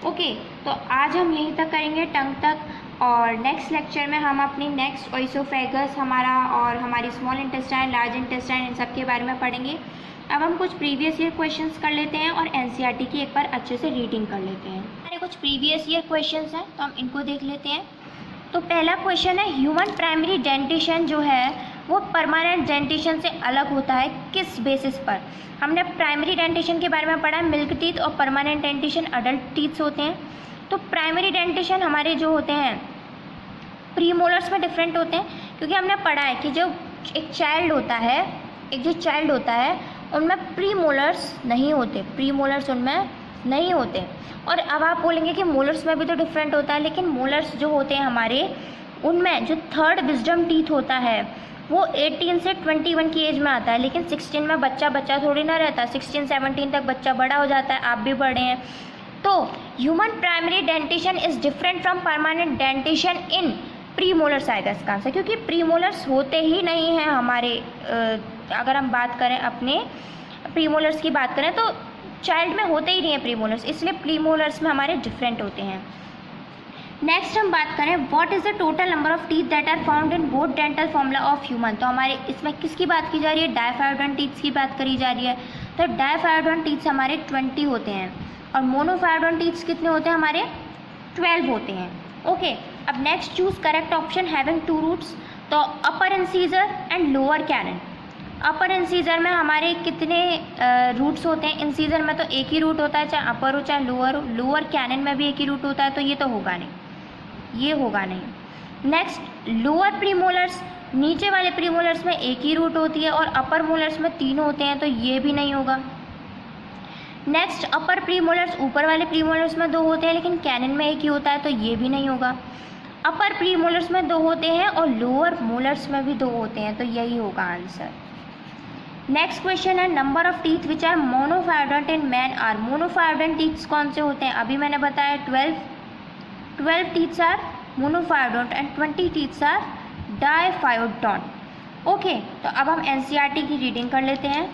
ओके, तो आज हम यहीं तक करेंगे, टंग तक, और नेक्स्ट लेक्चर में हम अपनी नेक्स्ट ओइसोफेगस हमारा और हमारी स्मॉल इंटेस्टाइन, लार्ज इंटेस्टाइन, इन सब के बारे में पढ़ेंगे। अब हम कुछ प्रीवियस ईयर क्वेश्चंस कर लेते हैं और एनसीईआरटी की एक बार अच्छे से रीडिंग कर लेते हैं। हमारे कुछ प्रीवियस ईयर क्वेश्चंस हैं, तो हम इनको देख लेते हैं। तो पहला क्वेश्चन है, ह्यूमन प्राइमरी डेंटिशन जो है वो परमानेंट डेंटिशन से अलग होता है किस बेसिस पर? हमने प्राइमरी डेंटिशन के बारे में पढ़ा है, मिल्क टीथ, और परमानेंट डेंटिशन अडल्ट टीथ्स होते हैं। तो प्राइमरी डेंटिशन हमारे जो होते हैं प्रीमोलर्स में डिफरेंट होते हैं, क्योंकि हमने पढ़ा है कि जो एक चाइल्ड होता है उनमें प्रीमोलर्स नहीं होते, प्रीमोलर्स उनमें नहीं होते। और अब आप बोलेंगे कि मोलर्स में भी तो डिफरेंट होता है, लेकिन मोलर्स जो होते हैं हमारे, उनमें जो थर्ड विजडम टीथ होता है वो 18 से 21 की एज में आता है, लेकिन 16 में बच्चा थोड़ी ना रहता, 16-17 तक बच्चा बड़ा हो जाता है, आप भी बड़े हैं। तो human primary dentition is different from permanent dentition in premolars आएगा इसका आंसर, क्योंकि प्रीमोलर्स होते ही नहीं हैं हमारे। अगर हम बात करें अपने प्रीमोलर्स की बात करें तो चाइल्ड में होते ही नहीं है प्रीमोलर्स, इसलिए प्रीमोलर्स में हमारे डिफरेंट होते हैं। नेक्स्ट हम बात करें what is the total number of teeth that are found in both dental formula of human. तो हमारे इसमें किसकी बात की जा रही है, डायफायोडोंट टीथ्स की बात करी जा रही है। तो डायफायोडोंट टीथ्स हमारे 20 होते हैं और मोनोफायोडोंट टीथ्स कितने होते हैं हमारे, 12 होते हैं। ओके, अब next choose correct option having 2 roots. तो upper incisor and lower canine. Upper incisor में हमारे कितने रूट्स होते हैं, इंसीजर में तो एक ही रूट होता है, चाहे अपर हो चाहे लोअर हो। लोअर कैनन में भी एक ही रूट होता है, तो ये तो होगा नहीं, ये होगा नहीं। नेक्स्ट लोअर प्रीमोलर्स, नीचे वाले प्रीमोलर्स में एक ही रूट होती है और अपर मोलर्स में 3 होते हैं, तो ये भी नहीं होगा। नेक्स्ट अपर प्रीमोलर्स, ऊपर वाले प्रीमोलर्स में 2 होते हैं लेकिन कैनन में एक ही होता है, तो ये भी नहीं होगा। अपर प्रीमोलर्स में 2 होते हैं और लोअर मोलर्स में भी 2 होते हैं, तो यही होगा आंसर। नेक्स्ट क्वेश्चन है number of teeth which are monophyodont in man are. Monophyodont teeths कौन से होते हैं, अभी मैंने बताया 12 teeths are monophyodont and 20 teeths are diphyodont. Okay, तो अब हम एनसीईआरटी की रीडिंग कर लेते हैं।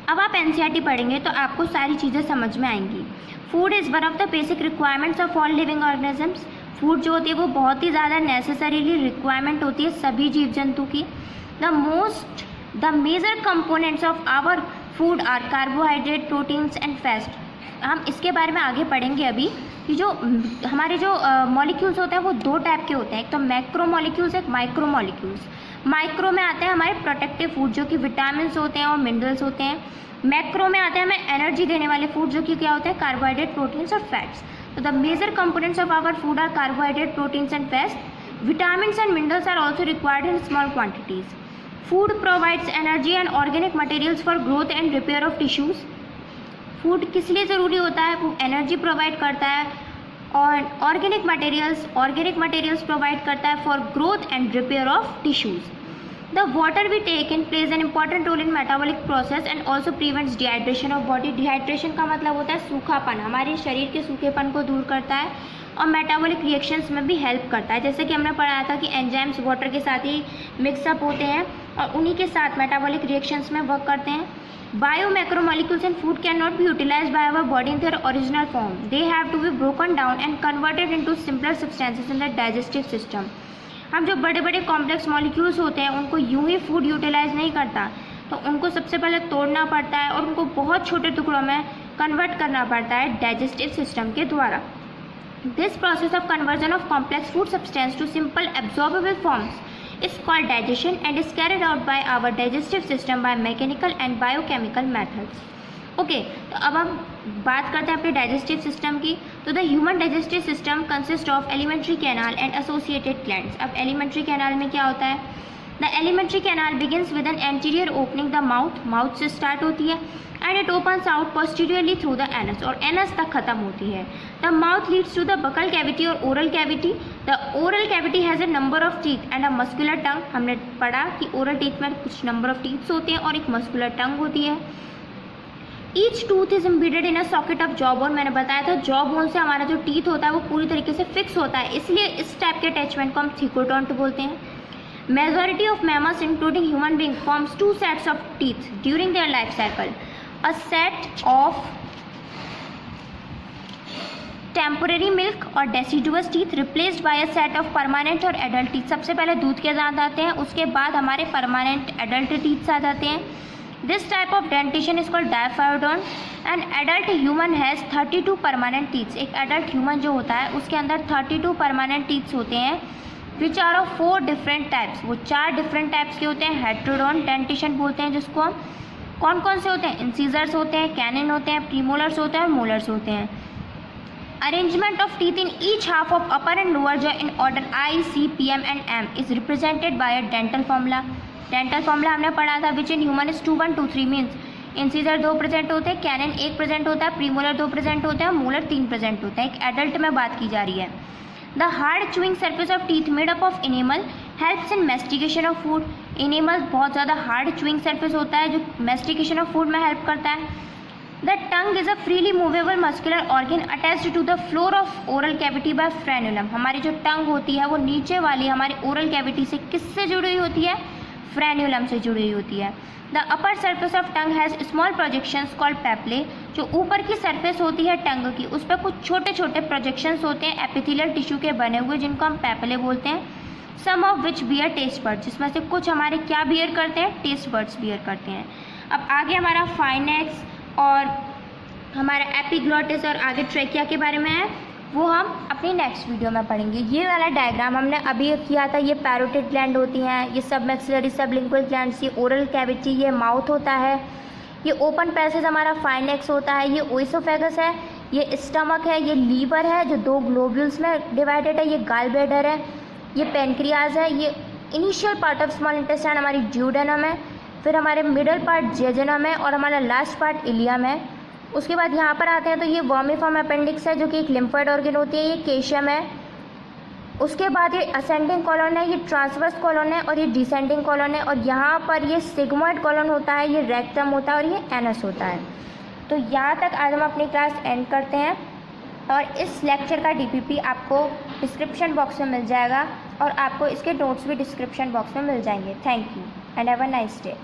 अब आप एनसीईआरटी पढ़ेंगे तो आपको सारी चीज़ें समझ में आएंगी। Food is one of the basic requirements of all living organisms. Food जो होती है वो बहुत ही ज़्यादा नेसेसरीली रिक्वायरमेंट होती है सभी जीव जंतु की। The major components of our food are carbohydrate, proteins and fats. हम इसके बारे में आगे पढ़ेंगे अभी कि जो हमारे जो मॉलिक्यूल्स होते हैं वो 2 टाइप के होते हैं, एक तो मैक्रो मॉलिक्यूल्स, एक माइक्रो मॉलिक्यूल्स। माइक्रो में आते हैं हमारे प्रोटेक्टिव फूड जो कि विटामिन होते हैं और मिनरल्स होते हैं। मैक्रो में आते हैं हमें एनर्जी देने वाले फूड जो कि क्या होते हैं, कार्बोहाइड्रेट, प्रोटीन्स और फैट्स। तो the major components of our food are carbohydrate, proteins and fats. Vitamins and minerals are also required in small quantities. Food provides energy and organic materials for growth and repair of tissues. Food किस लिए ज़रूरी होता है, वो energy provide करता है और organic materials provide करता है for growth and repair of tissues. The water we take in plays an important role in metabolic process and also prevents dehydration of body. Dehydration का मतलब होता है सूखापन, हमारे शरीर के सूखेपन को दूर करता है और मेटाबॉलिक रिएक्शंस में भी हेल्प करता है। जैसे कि हमने पढ़ा था कि एंजाइम्स वाटर के साथ ही मिक्सअप होते हैं और उन्हीं के साथ मेटाबॉलिक रिएक्शंस में वर्क करते हैं। Bio macromolecules in food can not be utilised by our body in their original form. They have to be broken down and converted into simpler substances in the digestive system. हम जो बड़े बड़े complex molecules होते हैं उनको यूं ही food utilise नहीं करता, तो उनको सबसे पहले तोड़ना पड़ता है और उनको बहुत छोटे टुकड़ों में कन्वर्ट करना पड़ता है डाइजेस्टिव सिस्टम के द्वारा। This process of conversion of complex food substance to simple absorbable forms is called digestion and is carried out by our digestive system by mechanical and biochemical methods. Okay, तो अब हम बात करते हैं अपने digestive system की। तो the human digestive system consist of alimentary canal and associated glands. अब एलिमेंट्री कैनाल में क्या होता है, the alimentary canal begins with an anterior opening the mouth से स्टार्ट होती है and it opens out posteriorly through the anus और anus तक खत्म होती है। The mouth leads to the buccal cavity और oral cavity. The oral cavity has a number of teeth and a muscular टंग। हमने पढ़ा कि ओरल टीथ में कुछ नंबर ऑफ टीथ्स होते हैं और एक मस्कुलर टंग होती है। Each tooth is embedded in a socket of jaw bone. मैंने बताया था जॉ बोन से हमारा जो टीथ होता है वो पूरी तरीके से फिक्स होता है, इसलिए इस टाइप के अटैचमेंट को हम थिकोडोंट बोलते हैं। Majority of mammals including human being forms 2 sets of teeth during their life cycle. A set of temporary milk or deciduous teeth replaced by a set of permanent और adult teeth। सबसे पहले दूध के दांत आते हैं, उसके बाद हमारे permanent adult teeth आ जाते हैं। This type of dentition is called diaphyodont and adult human has 32 permanent teeth। एक adult human जो होता है उसके अंदर 32 permanent teeth होते हैं which are of 4 different types। वो 4 different types के होते हैं। heterodont dentition बोलते हैं जिसको हम। कौन कौन से होते हैं, इंसीजर्स होते हैं, कैनिन होते हैं, प्रीमोलर्स होते हैं और मोलर्स होते हैं। Arrangement of teeth in each half of upper and lower jaw in order I, C, P, M and M is represented by a dental formula. Dental formula हमने पढ़ा था which in human is 2, 1, 2, 3 means incisor 2 present होते हैं, canine 1 present होता है, premolar 2 present होते हैं और मोलर 3 प्रेजेंट होता है। एक एडल्ट में बात की जा रही है। The hard chewing surface of teeth made up of enamel helps in mastication of food. Animals बहुत ज़्यादा हार्ड च्यूइंग सरफेस होता है जो मैस्टिकेशन ऑफ फूड में हेल्प करता है। The tongue is a freely movable muscular organ attached to the floor of oral cavity by frenulum. हमारी जो टंग होती है वो नीचे वाली हमारी ओरल कैविटी से किससे जुड़ी हुई होती है? फ्रेन्यूलम से जुड़ी हुई होती है। The upper surface of tongue has small projections called papillae. जो ऊपर की सरफेस होती है टंग की उस पर कुछ छोटे छोटे प्रोजेक्शंस होते हैं एपिथेलियल टिश्यू के बने हुए जिनको हम पैपले बोलते हैं। Some of which bear taste buds, जिसमें से कुछ हमारे क्या बियर करते हैं? टेस्ट बर्ड्स बियर करते हैं। अब आगे हमारा फाइनेक्स और हमारा एपिग्लॉटिस और आगे ट्रेकिया के बारे में है, वो हम अपनी नेक्स्ट वीडियो में पढ़ेंगे। ये वाला डायग्राम हमने अभी किया था, ये पैरोटिड ग्लैंड होती हैं, ये सब मैक्सिलरी सबलिंगुअल ग्लैंड्स, ये ओरल कैविटी, ये माउथ होता है, ये ओपन पैसेज हमारा फाइनेक्स होता है, ये ओइसोफेगस है, ये स्टमक है, ये लीवर है जो 2 ग्लोब्यूल्स में डिवाइडेड है, ये गाल ब्लैडर है, ये पेनक्रियाज है, ये initial part of small intestine हमारी ड्यूडेनम है, फिर हमारे मिडल पार्ट जेजुनम है और हमारा लास्ट पार्ट इलियम है। उसके बाद यहाँ पर आते हैं तो ये वर्मीफॉर्म अपेंडिक्स है जो कि एक लिम्फोइड ऑर्गन होती है, ये केशियम है। उसके बाद ये असेंडिंग कॉलन है, ये ट्रांसवर्स कॉलन है और ये डिसेंडिंग कॉलन है, और यहाँ पर ये सिग्मोइड कॉलन होता है, ये रेक्टम होता है और ये एनस होता है। तो यहाँ तक आज हम अपनी क्लास एंड करते हैं और इस लेक्चर का DPP आपको डिस्क्रिप्शन बॉक्स में मिल जाएगा और आपको इसके नोट्स भी डिस्क्रिप्शन बॉक्स में मिल जाएंगे। Thank you and have a nice day.